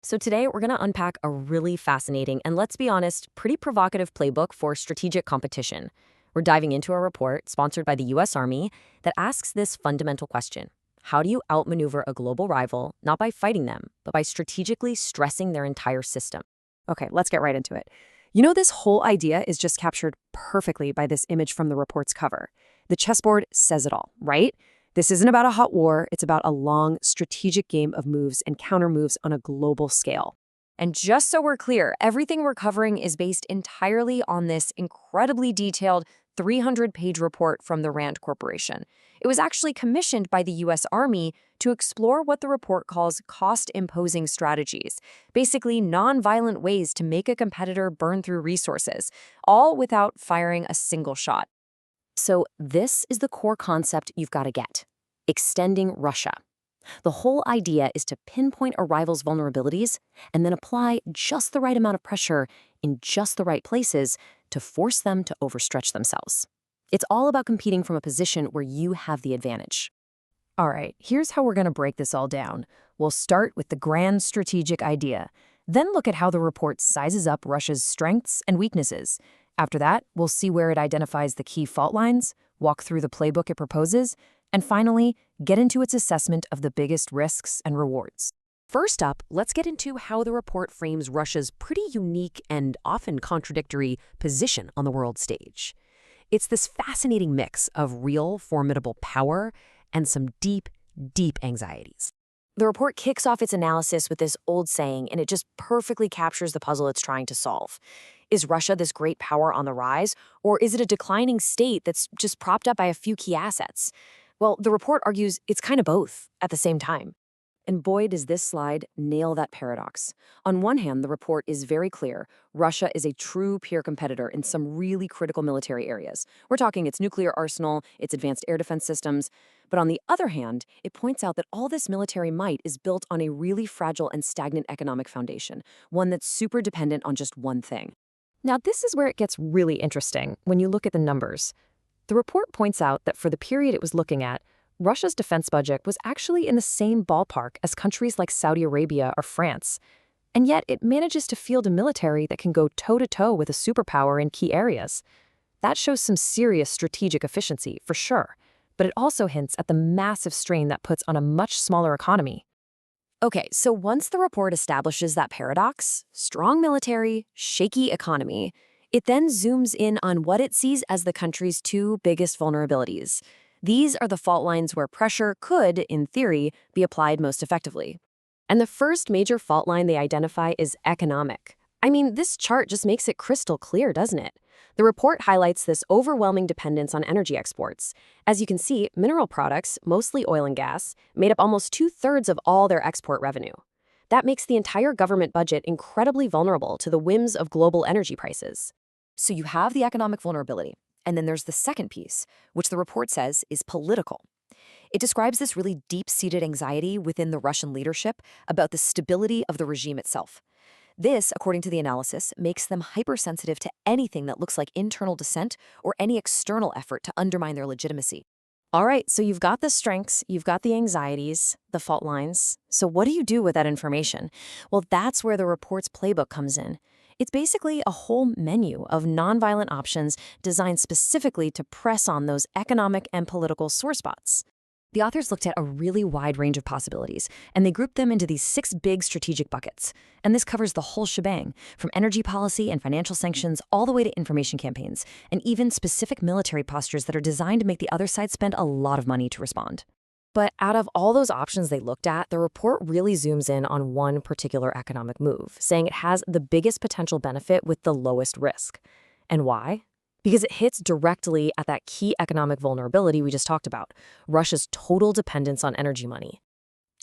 So today we're going to unpack a really fascinating and, let's be honest, pretty provocative playbook for strategic competition. We're diving into a report sponsored by the US Army that asks this fundamental question. How do you outmaneuver a global rival, not by fighting them, but by strategically stressing their entire system? Okay, let's get right into it. You know, this whole idea is just captured perfectly by this image from the report's cover. The chessboard says it all, right? This isn't about a hot war, it's about a long, strategic game of moves and counter-moves on a global scale. And just so we're clear, everything we're covering is based entirely on this incredibly detailed 300-page report from the RAND Corporation. It was actually commissioned by the US Army to explore what the report calls cost-imposing strategies, basically non-violent ways to make a competitor burn through resources, all without firing a single shot. So this is the core concept you've got to get: extending Russia. The whole idea is to pinpoint a rival's vulnerabilities and then apply just the right amount of pressure in just the right places to force them to overstretch themselves. It's all about competing from a position where you have the advantage. All right, here's how we're going to break this all down. We'll start with the grand strategic idea, then look at how the report sizes up Russia's strengths and weaknesses. After that, we'll see where it identifies the key fault lines, walk through the playbook it proposes, and finally, get into its assessment of the biggest risks and rewards. First up, let's get into how the report frames Russia's pretty unique and often contradictory position on the world stage. It's this fascinating mix of real, formidable power and some deep, deep anxieties. The report kicks off its analysis with this old saying, and it just perfectly captures the puzzle it's trying to solve. Is Russia this great power on the rise, or is it a declining state that's just propped up by a few key assets? Well, the report argues it's kind of both at the same time. And boy, does this slide nail that paradox. On one hand, the report is very clear. Russia is a true peer competitor in some really critical military areas. We're talking its nuclear arsenal, its advanced air defense systems. But on the other hand, it points out that all this military might is built on a really fragile and stagnant economic foundation, one that's super dependent on just one thing. Now, this is where it gets really interesting when you look at the numbers. The report points out that for the period it was looking at, Russia's defense budget was actually in the same ballpark as countries like Saudi Arabia or France. And yet it manages to field a military that can go toe-to-toe with a superpower in key areas. That shows some serious strategic efficiency, for sure. But it also hints at the massive strain that puts on a much smaller economy. Okay, so once the report establishes that paradox, strong military, shaky economy, it then zooms in on what it sees as the country's two biggest vulnerabilities. These are the fault lines where pressure could, in theory, be applied most effectively. And the first major fault line they identify is economic. I mean, this chart just makes it crystal clear, doesn't it? The report highlights this overwhelming dependence on energy exports. As you can see, mineral products, mostly oil and gas, made up almost 2/3 of all their export revenue. That makes the entire government budget incredibly vulnerable to the whims of global energy prices. So you have the economic vulnerability. And then there's the second piece, which the report says is political. It describes this really deep-seated anxiety within the Russian leadership about the stability of the regime itself. This, according to the analysis, makes them hypersensitive to anything that looks like internal dissent or any external effort to undermine their legitimacy. All right, so you've got the strengths, you've got the anxieties, the fault lines. So what do you do with that information? Well, that's where the report's playbook comes in. It's basically a whole menu of nonviolent options designed specifically to press on those economic and political sore spots. The authors looked at a really wide range of possibilities, and they grouped them into these 6 big strategic buckets. And this covers the whole shebang, from energy policy and financial sanctions all the way to information campaigns, and even specific military postures that are designed to make the other side spend a lot of money to respond. But out of all those options they looked at, the report really zooms in on one particular economic move, saying it has the biggest potential benefit with the lowest risk. And why? Because it hits directly at that key economic vulnerability we just talked about, Russia's total dependence on energy money.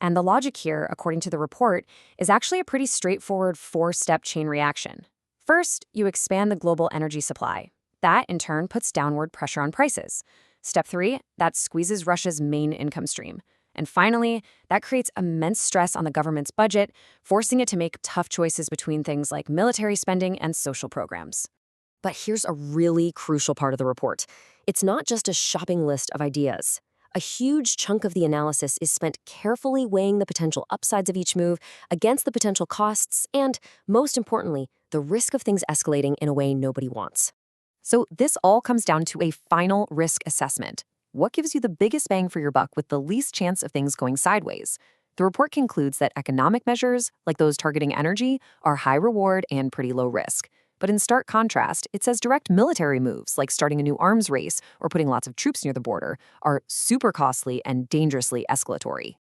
And the logic here, according to the report, is actually a pretty straightforward 4-step chain reaction. First, you expand the global energy supply. That, in turn, puts downward pressure on prices. Step 3, that squeezes Russia's main income stream. And finally, that creates immense stress on the government's budget, forcing it to make tough choices between things like military spending and social programs. But here's a really crucial part of the report. It's not just a shopping list of ideas. A huge chunk of the analysis is spent carefully weighing the potential upsides of each move against the potential costs and, most importantly, the risk of things escalating in a way nobody wants. So this all comes down to a final risk assessment. What gives you the biggest bang for your buck with the least chance of things going sideways? The report concludes that economic measures, like those targeting energy, are high reward and pretty low risk. But in stark contrast, it says direct military moves, like starting a new arms race or putting lots of troops near the border, are super costly and dangerously escalatory.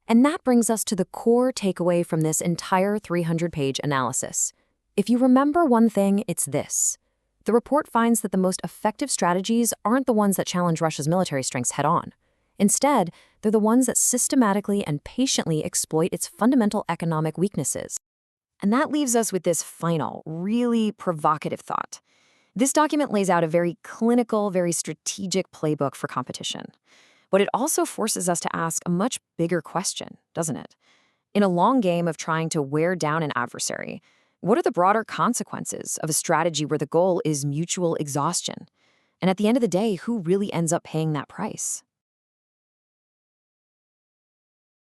And that brings us to the core takeaway from this entire 300-page analysis. If you remember one thing, it's this. The report finds that the most effective strategies aren't the ones that challenge Russia's military strengths head-on. Instead, they're the ones that systematically and patiently exploit its fundamental economic weaknesses. And that leaves us with this final, really provocative thought. This document lays out a very clinical, very strategic playbook for competition. But it also forces us to ask a much bigger question, doesn't it? In a long game of trying to wear down an adversary, what are the broader consequences of a strategy where the goal is mutual exhaustion? And at the end of the day, who really ends up paying that price?